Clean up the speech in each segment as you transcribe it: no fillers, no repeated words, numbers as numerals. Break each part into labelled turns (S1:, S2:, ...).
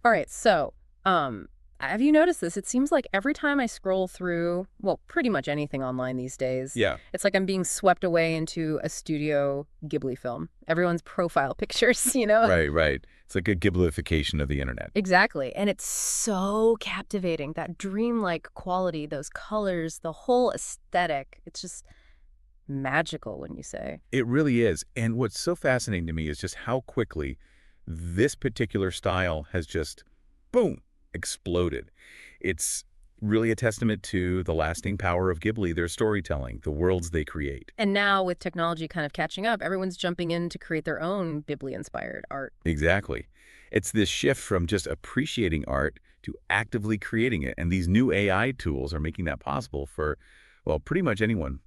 S1: All right, so, have you noticed this? It seems like every time I scroll through, well, pretty much anything online these days,
S2: Yeah.
S1: it's like I'm being swept away into a Studio Ghibli film. Everyone's profile pictures, you know?
S2: Right, right. It's like a Ghiblification of the internet.
S1: Exactly. And it's so captivating, that dreamlike quality, those colors, the whole aesthetic. It's just magical, wouldn't you say?
S2: It really is. And what's so fascinating to me is just how quickly this particular style has just, boom, exploded. It's really a testament to the lasting power of Ghibli, their storytelling, the worlds they create.
S1: And now with technology kind of catching up, everyone's jumping in to create their own Ghibli-inspired art.
S2: Exactly. It's this shift from just appreciating art to actively creating it. And these new AI tools are making that possible for, well, pretty much anyone.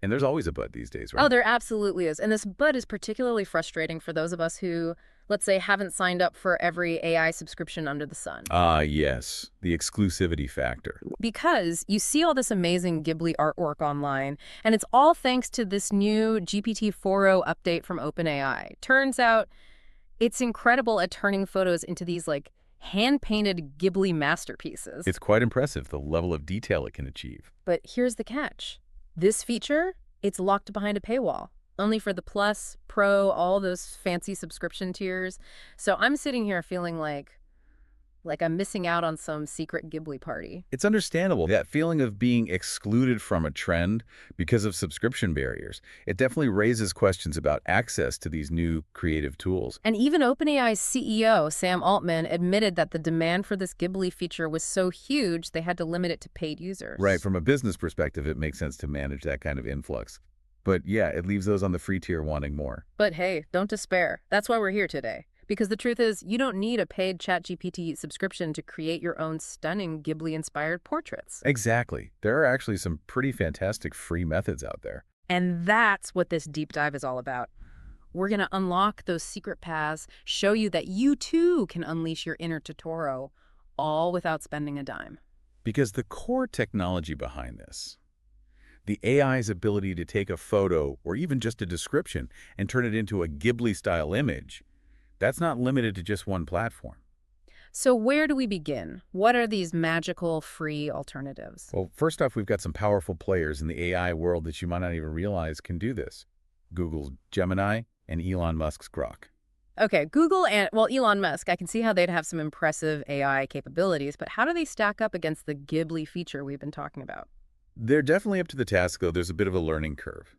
S2: And there's always a but these days,
S1: Oh,
S2: right?
S1: there absolutely is. And this but is particularly frustrating for those of us who, let's say, haven't signed up for every AI subscription under the sun.
S2: Ah, yes, the exclusivity factor.
S1: Because you see all this amazing Ghibli artwork online, and it's all thanks to this new GPT-4o update from OpenAI. Turns out it's incredible at turning photos into these, like, hand-painted Ghibli masterpieces.
S2: It's quite impressive, the level of detail it can achieve.
S1: But here's the catch. This feature, it's locked behind a paywall, only for the Plus, Pro, all those fancy subscription tiers. So I'm sitting here feeling like I'm missing out on some secret Ghibli party.
S2: It's understandable, that feeling of being excluded from a trend because of subscription barriers. It definitely raises questions about access to these new creative tools.
S1: And even OpenAI's CEO, Sam Altman, admitted that the demand for this Ghibli feature was so huge they had to limit it to paid
S2: Right,
S1: users.
S2: from a business perspective, it makes sense to manage that kind of influx. But yeah, it leaves those on the free tier wanting more.
S1: But hey, don't despair. That's why we're here today. Because the truth is, you don't need a paid ChatGPT subscription to create your own stunning Ghibli-inspired portraits.
S2: Exactly. There are actually some pretty fantastic free methods out there.
S1: And that's what this deep dive is all about. We're going to unlock those secret paths, show you that you too can unleash your inner Totoro, all without spending a dime.
S2: Because the core technology behind this, the AI's ability to take a photo or even just a description and turn it into a Ghibli-style image, that's not limited to just one platform.
S1: So where do we begin? What are these magical free alternatives?
S2: Well, first off, we've got some powerful players in the AI world that you might not even realize can do this. Google's Gemini and Elon Musk's Grok.
S1: Okay, Google and, well, Elon Musk, I can see how they'd have some impressive AI capabilities, but how do they stack up against the Ghibli feature we've been talking about?
S2: They're definitely up to the task, though. There's a bit of a learning curve.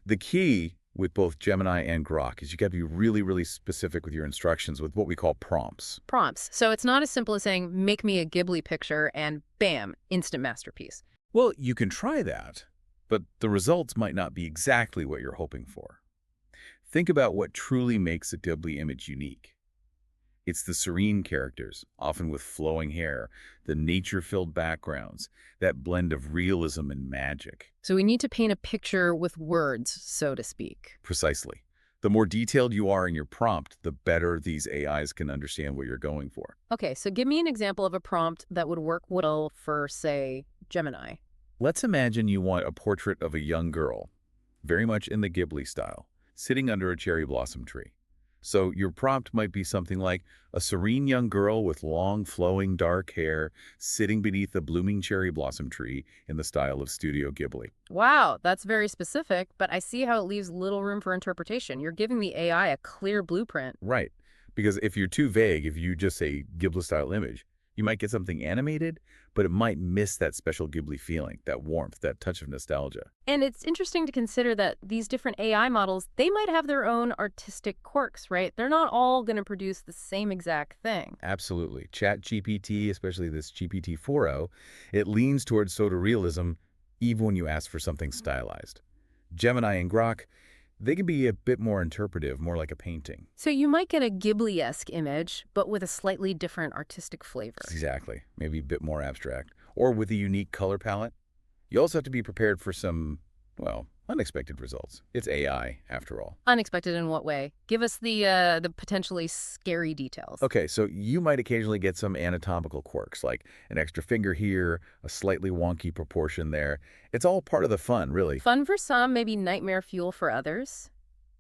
S2: The key with both Gemini and Grok is you got to be really, really specific with your instructions with what we call prompts.
S1: Prompts. So it's not as simple as saying, make me a Ghibli picture and bam, instant masterpiece.
S2: Well, you can try that, but the results might not be exactly what you're hoping for. Think about what truly makes a Ghibli image unique. It's the serene characters, often with flowing hair, the nature-filled backgrounds, that blend of realism and magic.
S1: So we need to paint a picture with words, so to speak.
S2: Precisely. The more detailed you are in your prompt, the better these AIs can understand what you're going for.
S1: Okay, so give me an example of a prompt that would work well for, say, Gemini.
S2: Let's imagine you want a portrait of a young girl, very much in the Ghibli style, sitting under a cherry blossom tree. So your prompt might be something like a serene young girl with long, flowing dark hair sitting beneath a blooming cherry blossom tree in the style of Studio Ghibli.
S1: Wow, that's very specific, but I see how it leaves little room for interpretation. You're giving the AI a clear blueprint.
S2: Right. Because if you're too vague, if you just say Ghibli-style image, you might get something animated, but it might miss that special Ghibli feeling, that warmth, that touch of nostalgia.
S1: And it's interesting to consider that these different AI models, they might have their own artistic quirks, right? They're not all going to produce the same exact thing.
S2: Absolutely. ChatGPT, especially this GPT-4o, it leans towards photorealism even when you ask for something stylized. Gemini and Grok, they can be a bit more interpretive, more like a painting.
S1: So you might get a Ghibli-esque image, but with a slightly different artistic flavor.
S2: Exactly. Maybe a bit more abstract. Or with a unique color palette. You also have to be prepared for some, well, unexpected results. It's AI, after all.
S1: Unexpected in what way? Give us the potentially scary details.
S2: Okay, so you might occasionally get some anatomical quirks, like an extra finger here, a slightly wonky proportion there. It's all part of the fun, really.
S1: Fun for some, maybe nightmare fuel for others.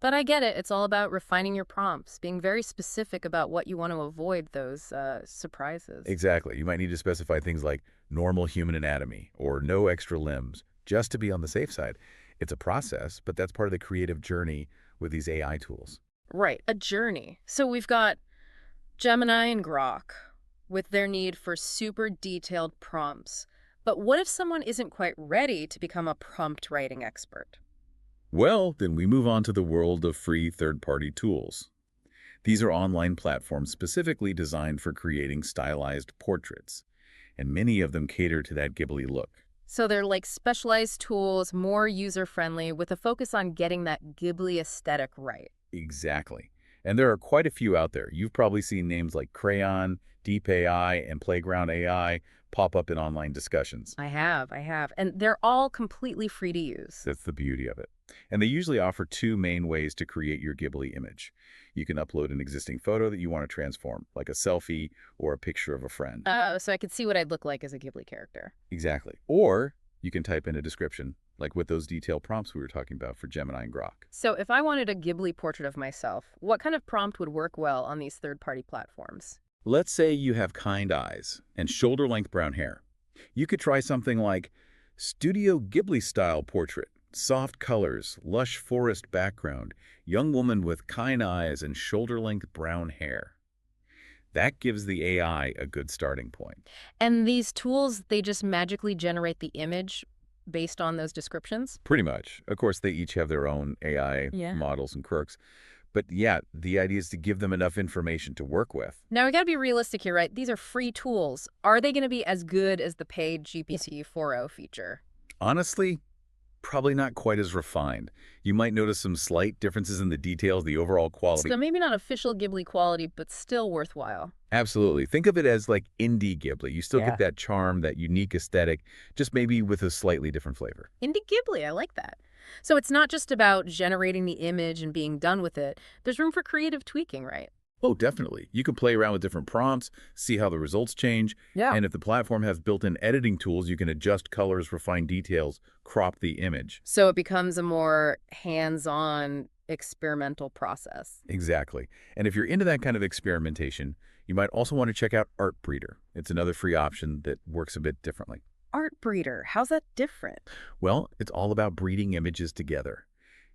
S1: But I get it. It's all about refining your prompts, being very specific about what you want to avoid those surprises.
S2: Exactly. You might need to specify things like normal human anatomy or no extra limbs, just to be on the safe side. It's a process, but that's part of the creative journey with these AI tools.
S1: Right, a journey. So we've got Gemini and Grok with their need for super detailed prompts. But what if someone isn't quite ready to become a prompt writing expert?
S2: Well, then we move on to the world of free third-party tools. These are online platforms specifically designed for creating stylized portraits, and many of them cater to that Ghibli look.
S1: So they're like specialized tools, more user-friendly, with a focus on getting that Ghibli aesthetic right.
S2: Exactly. And there are quite a few out there. You've probably seen names like Craiyon, DeepAI, and Playground AI pop up in online discussions.
S1: I have. And they're all completely free to use.
S2: That's the beauty of it. And they usually offer two main ways to create your Ghibli image. You can upload an existing photo that you want to transform, like a selfie or a picture of a friend.
S1: Oh, so I could see what I'd look like as a Ghibli character.
S2: Exactly. Or you can type in a description, like with those detailed prompts we were talking about for Gemini and Grok.
S1: So if I wanted a Ghibli portrait of myself, what kind of prompt would work well on these third-party platforms?
S2: Let's say you have kind eyes and shoulder-length brown hair. You could try something like Studio Ghibli-style portrait, soft colors, lush forest background, young woman with kind eyes and shoulder-length brown hair. That gives the AI a good starting point.
S1: And these tools, they just magically generate the image based on those descriptions?
S2: Pretty much. Of course, they each have their own AI
S1: Yeah.
S2: models and quirks. But yeah, the idea is to give them enough information to work with.
S1: Now, we got to be realistic here, right? These are free tools. Are they going to be as good as the paid GPT 4.0 feature?
S2: Honestly, probably not quite as refined. You might notice some slight differences in the details, the overall quality.
S1: So maybe not official Ghibli quality, but still worthwhile.
S2: Absolutely. Think of it as like indie Ghibli. You still
S1: Yeah.
S2: get that charm, that unique aesthetic, just maybe with a slightly different flavor.
S1: Indie Ghibli, I like that. So it's not just about generating the image and being done with it. There's room for creative tweaking, right?
S2: Oh, definitely. You can play around with different prompts, see how the results change,
S1: Yeah.
S2: and if the platform has built-in editing tools, you can adjust colors, refine details, crop the image.
S1: So it becomes a more hands-on experimental process.
S2: Exactly. And if you're into that kind of experimentation, you might also want to check out Art Breeder. It's another free option that works a bit differently.
S1: Art breeder, how's that different?
S2: Well, it's all about breeding images together.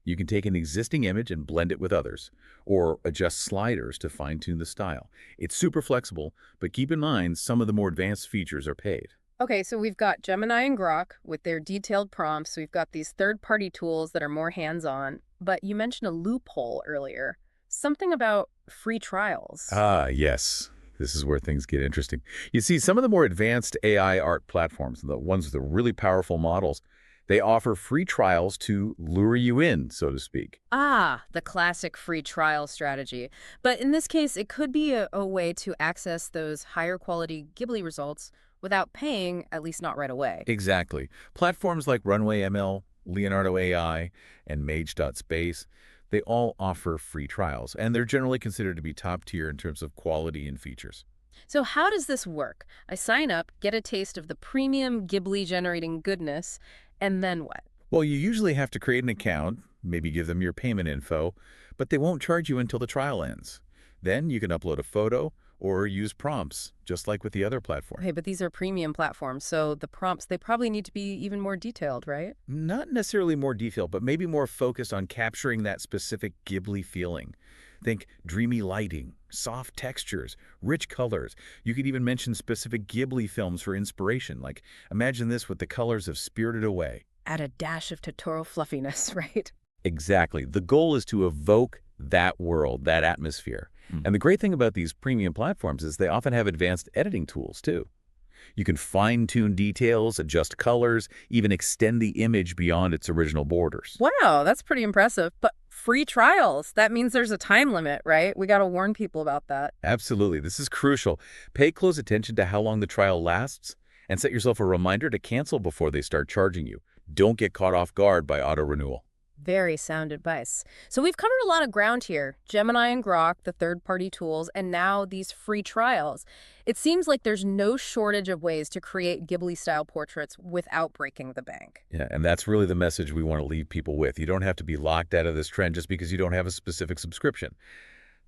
S2: You can take an existing image and blend it with others, or adjust sliders to fine-tune the style. It's super flexible, but keep in mind some of the more advanced features are paid.
S1: Okay, so we've got Gemini and Grok with their detailed prompts. We've got these third-party tools that are more hands-on. But you mentioned a loophole earlier. Something about free trials.
S2: Ah, yes. This is where things get interesting. You see, some of the more advanced AI art platforms, the ones with the really powerful models, they offer free trials to lure you in, so to speak.
S1: Ah, the classic free trial strategy. But in this case, it could be a way to access those higher quality Ghibli results without paying, at least not right away.
S2: Exactly. Platforms like Runway ML, Leonardo AI, and Mage.space, they all offer free trials, and they're generally considered to be top tier in terms of quality and features.
S1: So how does this work? I sign up, get a taste of the premium Ghibli generating goodness, and then what?
S2: Well, you usually have to create an account, maybe give them your payment info, but they won't charge you until the trial ends. Then you can upload a photo or use prompts, just like with the other platform.
S1: Okay, but these are premium platforms, so the prompts, they probably need to be even more detailed, right?
S2: Not necessarily more detailed, but maybe more focused on capturing that specific Ghibli feeling. Think dreamy lighting, soft textures, rich colors. You could even mention specific Ghibli films for inspiration, like imagine this with the colors of Spirited Away.
S1: Add a dash of Totoro fluffiness, right?
S2: Exactly. The goal is to evoke that world, that atmosphere. And the great thing about these premium platforms is they often have advanced editing tools, too. You can fine-tune details, adjust colors, even extend the image beyond its original borders.
S1: Wow, that's pretty impressive. But free trials, that means there's a time limit, right? We got to warn people about that.
S2: Absolutely. This is crucial. Pay close attention to how long the trial lasts and set yourself a reminder to cancel before they start charging you. Don't get caught off guard by auto-renewal.
S1: Very sound advice. So we've covered a lot of ground here. Gemini and Grok, the third-party tools, and now these free trials. It seems like there's no shortage of ways to create Ghibli-style portraits without breaking the bank.
S2: Yeah, and that's really the message we want to leave people with. You don't have to be locked out of this trend just because you don't have a specific subscription.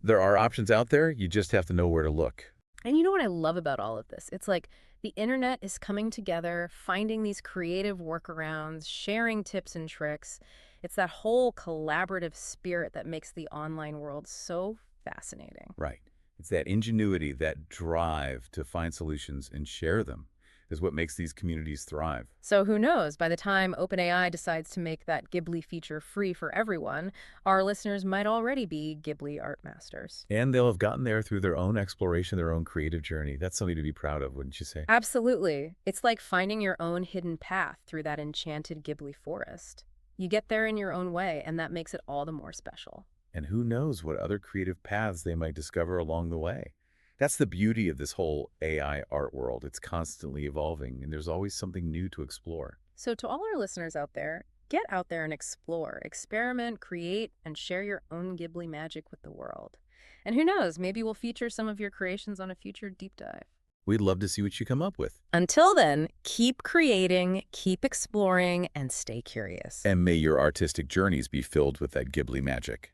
S2: There are options out there, you just have to know where to look.
S1: And you know what I love about all of this? It's like the internet is coming together, finding these creative workarounds, sharing tips and tricks. It's that whole collaborative spirit that makes the online world so fascinating.
S2: Right. It's that ingenuity, that drive to find solutions and share them is what makes these communities thrive.
S1: So who knows, by the time OpenAI decides to make that Ghibli feature free for everyone, our listeners might already be Ghibli art masters.
S2: And they'll have gotten there through their own exploration, their own creative journey. That's something to be proud of, wouldn't you say?
S1: Absolutely. It's like finding your own hidden path through that enchanted Ghibli forest. You get there in your own way, and that makes it all the more special.
S2: And who knows what other creative paths they might discover along the way. That's the beauty of this whole AI art world. It's constantly evolving, and there's always something new to explore.
S1: So to all our listeners out there, get out there and explore, experiment, create, and share your own Ghibli magic with the world. And who knows, maybe we'll feature some of your creations on a future deep dive.
S2: We'd love to see what you come up with.
S1: Until then, keep creating, keep exploring, and stay curious.
S2: And may your artistic journeys be filled with that Ghibli magic.